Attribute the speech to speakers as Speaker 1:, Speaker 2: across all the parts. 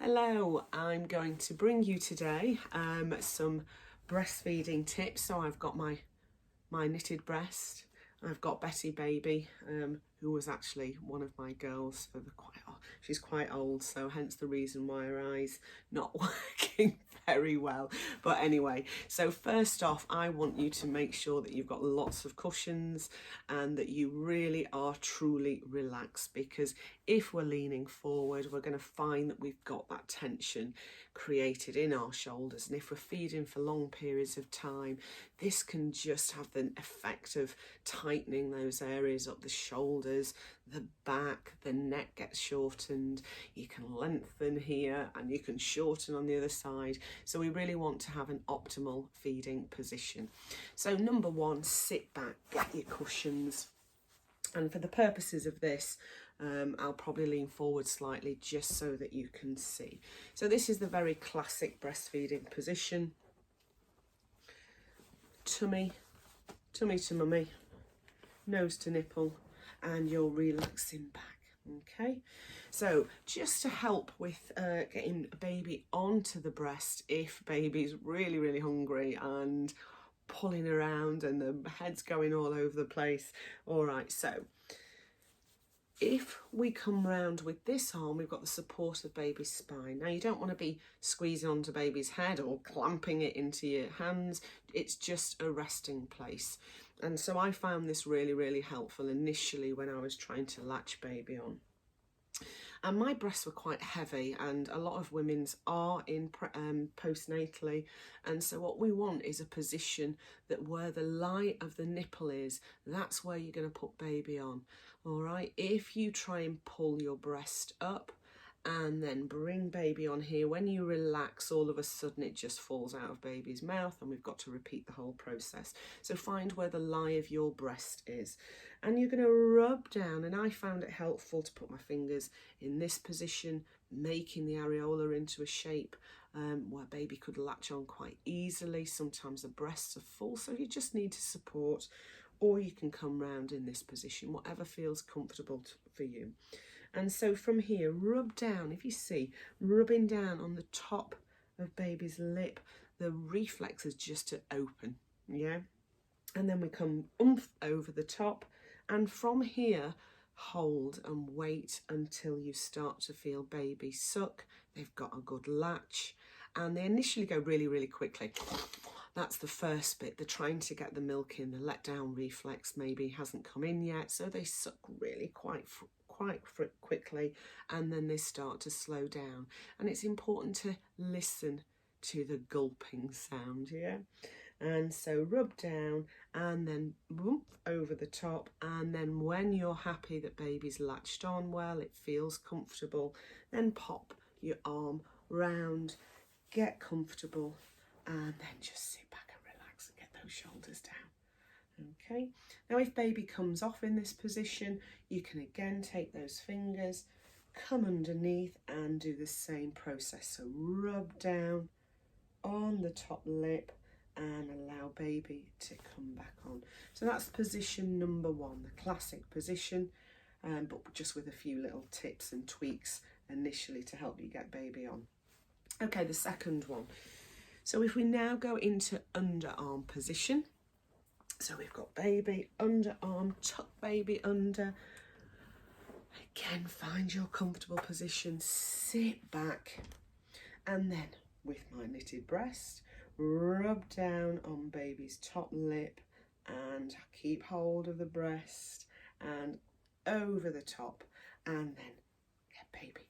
Speaker 1: Hello, I'm going to bring you today some breastfeeding tips. So I've got my knitted breast. I've got Betty Baby, who was actually one of my girls for she's quite old, so hence the reason why her eyes not working very well. But anyway, so first off, I want you to make sure that you've got lots of cushions and that you really are truly relaxed, because if we're leaning forward, we're going to find that we've got that tension created in our shoulders, and if we're feeding for long periods of time, this can just have the effect of tightening those areas up the shoulders, the back, the neck gets shortened, you can lengthen here and you can shorten on the other side. So we really want to have an optimal feeding position. So number one, sit back, get your cushions, and for the purposes of this, I'll probably lean forward slightly just so that you can see. So this is the very classic breastfeeding position. Tummy to mummy, nose to nipple, and you're relaxing back. Okay, so just to help with getting a baby onto the breast if baby's really hungry and pulling around and the head's going all over the place. All right, so if we come round with this arm, we've got the support of baby's spine. Now, you don't want to be squeezing onto baby's head or clamping it into your hands. It's just a resting place. And so I found this really helpful initially when I was trying to latch baby on. And my breasts were quite heavy, and a lot of women's are in postnatally, and so what we want is a position that where the lie of the nipple is, that's where you're going to put baby on. All right, if you try and pull your breast up and then bring baby on here, when you relax, all of a sudden it just falls out of baby's mouth, and we've got to repeat the whole process. So find where the lie of your breast is, and you're going to rub down, and I found it helpful to put my fingers in this position, making the areola into a shape where baby could latch on quite easily. Sometimes the breasts are full, so you just need to support, or you can come round in this position, whatever feels comfortable for you. And so from here, rub down, if you see, rubbing down on the top of baby's lip, the reflex is just to open, yeah? And then we come over the top, and from here, hold and wait until you start to feel baby suck. They've got a good latch, and they initially go really quickly. That's the first bit. They're trying to get the milk in. The letdown reflex maybe hasn't come in yet, so they suck really quite quickly, and then they start to slow down. And it's important to listen to the gulping sound, yeah? And so rub down and then boom, over the top, and then when you're happy that baby's latched on well, it feels comfortable, then pop your arm round, get comfortable, and then just sit back and relax and get those shoulders down. Okay, now if baby comes off in this position, you can again take those fingers, come underneath and do the same process. So rub down on the top lip and allow baby to come back on. So that's position number one, the classic position, but just with a few little tips and tweaks initially to help you get baby on. Okay, the second one. So if we now go into underarm position, so we've got baby, underarm, tuck baby under. Again, find your comfortable position, sit back, and then with my knitted breast, rub down on baby's top lip and keep hold of the breast and over the top, and then get baby.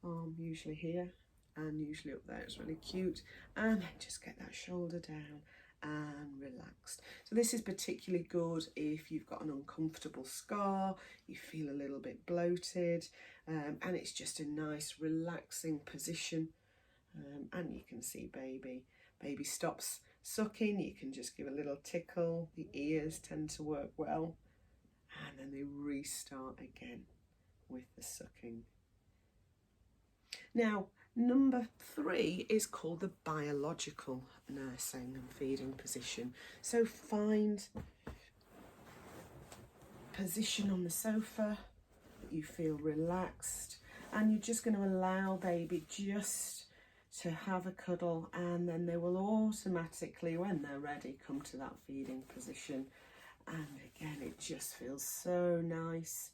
Speaker 1: Arm usually here and usually up there, it's really cute, and then just get that shoulder down and relaxed. So this is particularly good if you've got an uncomfortable scar, you feel a little bit bloated, and it's just a nice relaxing position, and you can see baby stops sucking, you can just give a little tickle, the ears tend to work well, and then they restart again with the sucking. Now, number 3 is called the biological nursing and feeding position. So find position on the sofa that you feel relaxed, and you're just going to allow baby just to have a cuddle, and then they will automatically, when they're ready, come to that feeding position. And again, it just feels so nice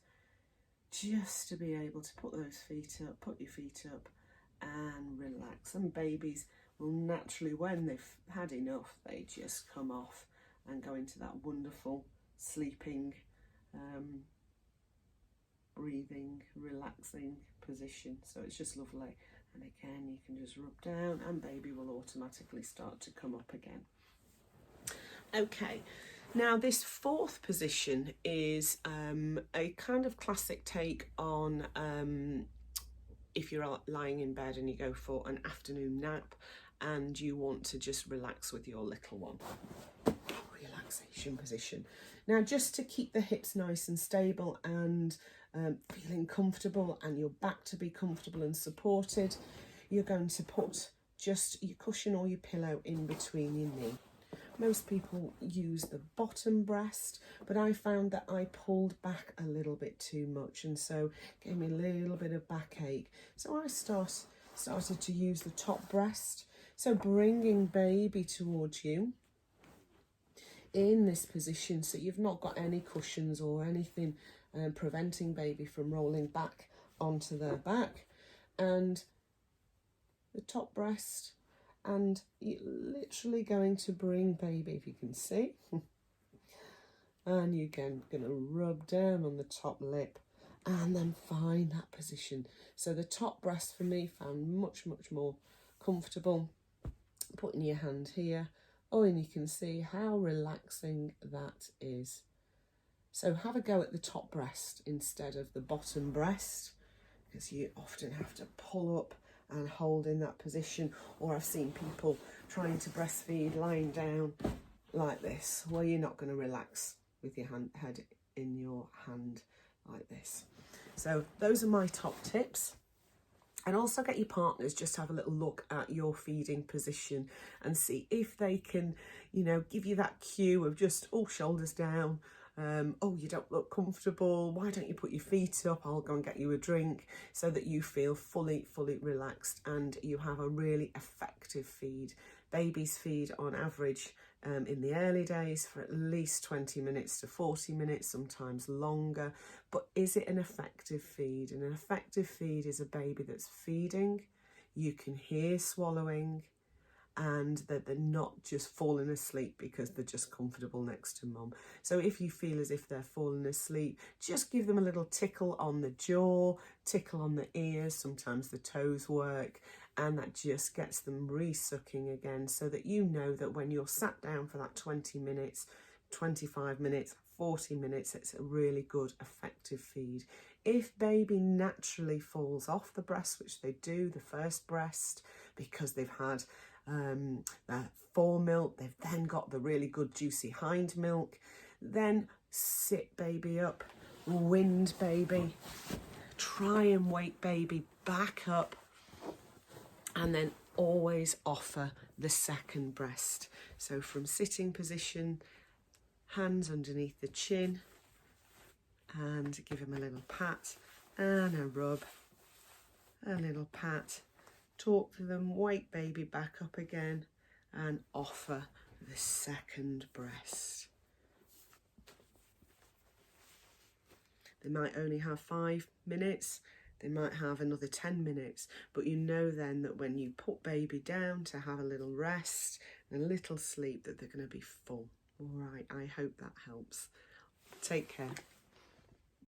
Speaker 1: just to be able to put those feet up, put your feet up and relax. And babies will naturally, when they've had enough, they just come off and go into that wonderful sleeping, breathing, relaxing position. So it's just lovely. And again, you can just rub down and baby will automatically start to come up again. Okay, now this fourth position is a kind of classic take on if you're lying in bed and you go for an afternoon nap and you want to just relax with your little one. Relaxation position. Now, just to keep the hips nice and stable and feeling comfortable and your back to be comfortable and supported, you're going to put just your cushion or your pillow in between your knee. Most people use the bottom breast, but I found that I pulled back a little bit too much, and so it gave me a little bit of backache. So I started to use the top breast. So bringing baby towards you in this position, so you've not got any cushions or anything preventing baby from rolling back onto their back, and the top breast, and you're literally going to bring baby, if you can see, and you're going to rub down on the top lip and then find that position. So the top breast for me found much more comfortable. Putting your hand here, and you can see how relaxing that is. So have a go at the top breast instead of the bottom breast, because you often have to pull up and hold in that position. Or I've seen people trying to breastfeed lying down like this, where you're not going to relax with your head in your hand like this. So those are my top tips. And also get your partners just to have a little look at your feeding position and see if they can, give you that cue of just, shoulders down. You don't look comfortable. Why don't you put your feet up? I'll go and get you a drink, so that you feel fully relaxed and you have a really effective feed. Babies feed on average in the early days for at least 20 minutes to 40 minutes, sometimes longer. But is it an effective feed? And an effective feed is a baby that's feeding, you can hear swallowing, and that they're not just falling asleep because they're just comfortable next to mum. So if you feel as if they're falling asleep, just give them a little tickle on the jaw, tickle on the ears, sometimes the toes work, and that just gets them re-sucking again, so that you know that when you're sat down for that 20 minutes, 25 minutes, 40 minutes, it's a really good effective feed. If baby naturally falls off the breast, which they do, the first breast, because they've had their fore milk, they've then got the really good juicy hind milk, then sit baby up, wind baby, try and wake baby back up, and then always offer the second breast. So from sitting position, hands underneath the chin, and give him a little pat and a rub, a little pat, talk to them, wake baby back up again, and offer the second breast. They might only have 5 minutes, they might have another 10 minutes, but you know then that when you put baby down to have a little rest and a little sleep, that they're going to be full. All right, I hope that helps. Take care.